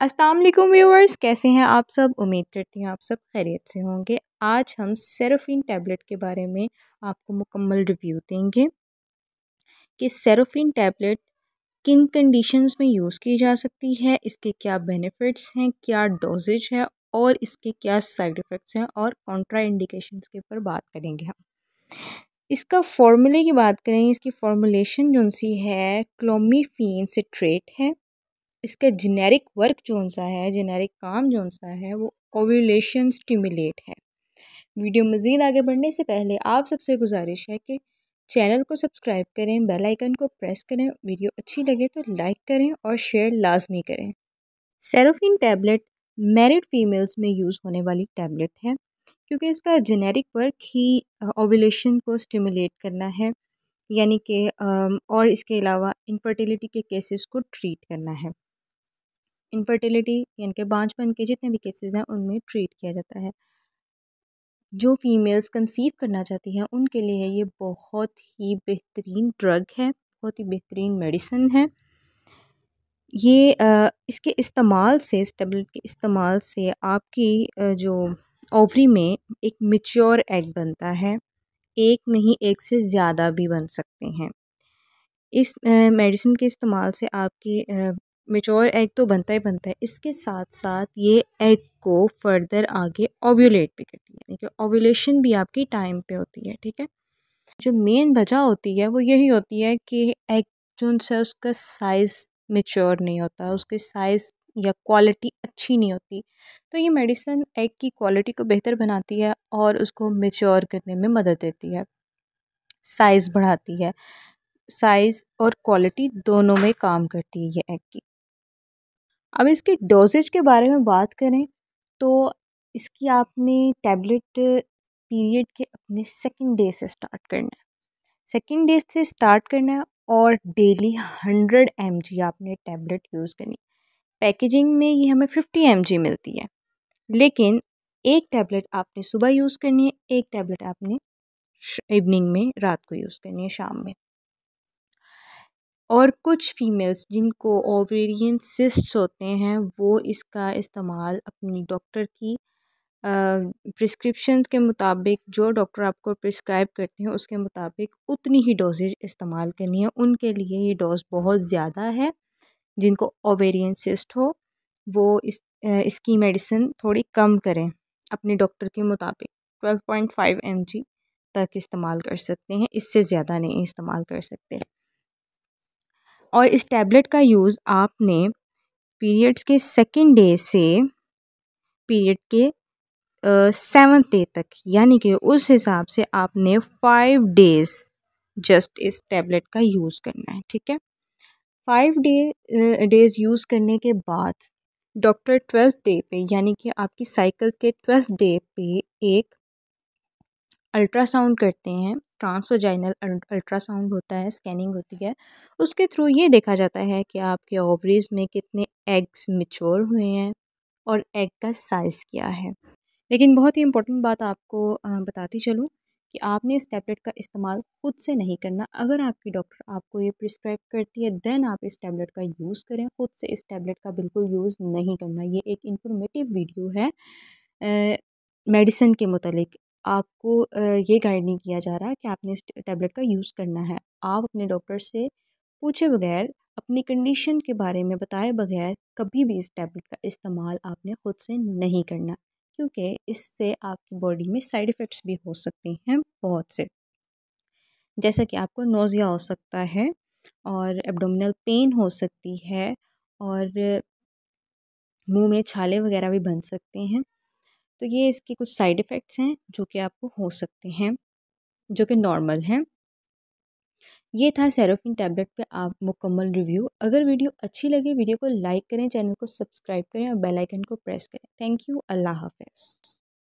अस्सलाम वालेकुम व्यूअर्स, कैसे हैं आप सब। उम्मीद करती हूँ आप सब खैरियत से होंगे। आज हम सेरोफिन टैबलेट के बारे में आपको मुकम्मल रिव्यू देंगे कि सेरोफिन टैबलेट किन कंडीशंस में यूज़ की जा सकती है, इसके क्या बेनिफिट्स हैं, क्या डोजेज है और इसके क्या साइड इफ़ेक्ट्स हैं और कॉन्ट्रा इंडिकेशंस के ऊपर बात करेंगे हम। इसका फार्मूले की बात करें, इसकी फॉर्मुलेशन जो सी है क्लोमीफेन सिट्रेट है। इसका जेनेरिक वर्क जो सा है, जेनेरिक काम जो सा है वो ओव्यूलेशन स्टिमुलेट है। वीडियो मज़ीद आगे बढ़ने से पहले आप सबसे गुजारिश है कि चैनल को सब्सक्राइब करें, बेल आइकन को प्रेस करें, वीडियो अच्छी लगे तो लाइक करें और शेयर लाजमी करें। सेरोफिन टैबलेट मैरिड फीमेल्स में यूज़ होने वाली टैबलेट है क्योंकि इसका जेनेरिक वर्क ही ओव्यूलेशन को स्टिमुलेट करना है, यानी कि और इसके अलावा इनफर्टिलिटी के केसेस को ट्रीट करना है। इनफर्टिलिटी यानी कि बांझपन के जितने भी केसेस हैं उनमें ट्रीट किया जाता है। जो फीमेल्स कंसीव करना चाहती हैं उनके लिए ये बहुत ही बेहतरीन ड्रग है, बहुत ही बेहतरीन मेडिसिन है। ये इसके इस्तेमाल से, इस टैबलेट के इस्तेमाल से आपकी जो ओवरी में एक मैच्योर एग बनता है। एक नहीं, एक से ज़्यादा भी बन सकते हैं। इस मेडिसिन के इस्तेमाल से आपके मैच्योर एग तो बनता ही बनता है, इसके साथ साथ ये एग को फर्दर आगे ओव्यूलेट भी करती है, यानी कि ओव्यूलेशन भी आपकी टाइम पे होती है। ठीक है, जो मेन वजह होती है वो यही होती है कि एग जो है उसका साइज़ मैच्योर नहीं होता, उसके साइज़ या क्वालिटी अच्छी नहीं होती। तो ये मेडिसिन एग की क्वालिटी को बेहतर बनाती है और उसको मैच्योर करने में मदद देती है, साइज़ बढ़ाती है। साइज़ और क्वालिटी दोनों में काम करती है ये एग की। अब इसके डोजेज के बारे में बात करें तो इसकी आपने टैबलेट पीरियड के अपने सेकंड डे से स्टार्ट करना है। सेकंड डे से स्टार्ट करना है और डेली 100 mg आपने टैबलेट यूज़ करनी। पैकेजिंग में ये हमें 50 mg मिलती है, लेकिन एक टैबलेट आपने सुबह यूज़ करनी है, एक टैबलेट आपने इवनिंग में, रात को यूज़ करनी है, शाम में। और कुछ फीमेल्स जिनको ओवेरियन सिस्ट्स होते हैं वो इसका इस्तेमाल अपनी डॉक्टर की प्रिस्क्रिप्शंस के मुताबिक, जो डॉक्टर आपको प्रिस्क्राइब करते हैं उसके मुताबिक उतनी ही डोजेज इस्तेमाल करनी है। उनके लिए ये डोज बहुत ज़्यादा है। जिनको ओवेरियन सिस्ट हो वो इसकी मेडिसिन थोड़ी कम करें, अपने डॉक्टर के मुताबिक 12.5 mg तक इस्तेमाल कर सकते हैं, इससे ज़्यादा नहीं इस्तेमाल कर सकते। और इस टैबलेट का यूज़ आपने पीरियड्स के सेकंड डे से पीरियड के 7th डे तक, यानी कि उस हिसाब से आपने 5 डेज़ जस्ट इस टैबलेट का यूज़ करना है। ठीक है, 5 डेज़ यूज़ करने के बाद डॉक्टर 12th डे पे, यानी कि आपकी साइकिल के 12th डे पे एक अल्ट्रासाउंड करते हैं। ट्रांसवजाइनल अल्ट्रासाउंड होता है, स्कैनिंग होती है, उसके थ्रू ये देखा जाता है कि आपके ओवरीज में कितने एग्स मैच्योर हुए हैं और एग का साइज़ क्या है। लेकिन बहुत ही इंपॉर्टेंट बात आपको बताती चलूँ कि आपने इस टैबलेट का इस्तेमाल खुद से नहीं करना। अगर आपकी डॉक्टर आपको ये प्रिस्क्राइब करती है देन आप इस टैबलेट का यूज़ करें। खुद से इस टैबलेट का बिल्कुल यूज़ नहीं करना। ये एक इंफॉर्मेटिव वीडियो है, मेडिसिन के मुतालिक आपको ये गाइड नहीं किया जा रहा कि आपने इस टैबलेट का यूज़ करना है। आप अपने डॉक्टर से पूछे बगैर, अपनी कंडीशन के बारे में बताए बगैर कभी भी इस टैबलेट का इस्तेमाल आपने खुद से नहीं करना, क्योंकि इससे आपकी बॉडी में साइड इफ़ेक्ट्स भी हो सकते हैं बहुत से, जैसा कि आपको नोज़िया हो सकता है और एब्डोमिनल पेन हो सकती है और मुंह में छाले वगैरह भी बन सकते हैं। तो ये इसके कुछ साइड इफ़ेक्ट्स हैं जो कि आपको हो सकते हैं, जो कि नॉर्मल हैं। ये था सेरोफिन टैबलेट पे आप मुकम्मल रिव्यू। अगर वीडियो अच्छी लगे वीडियो को लाइक करें, चैनल को सब्सक्राइब करें और बेल आइकन को प्रेस करें। Thank you. अल्लाह हाफ़िज़।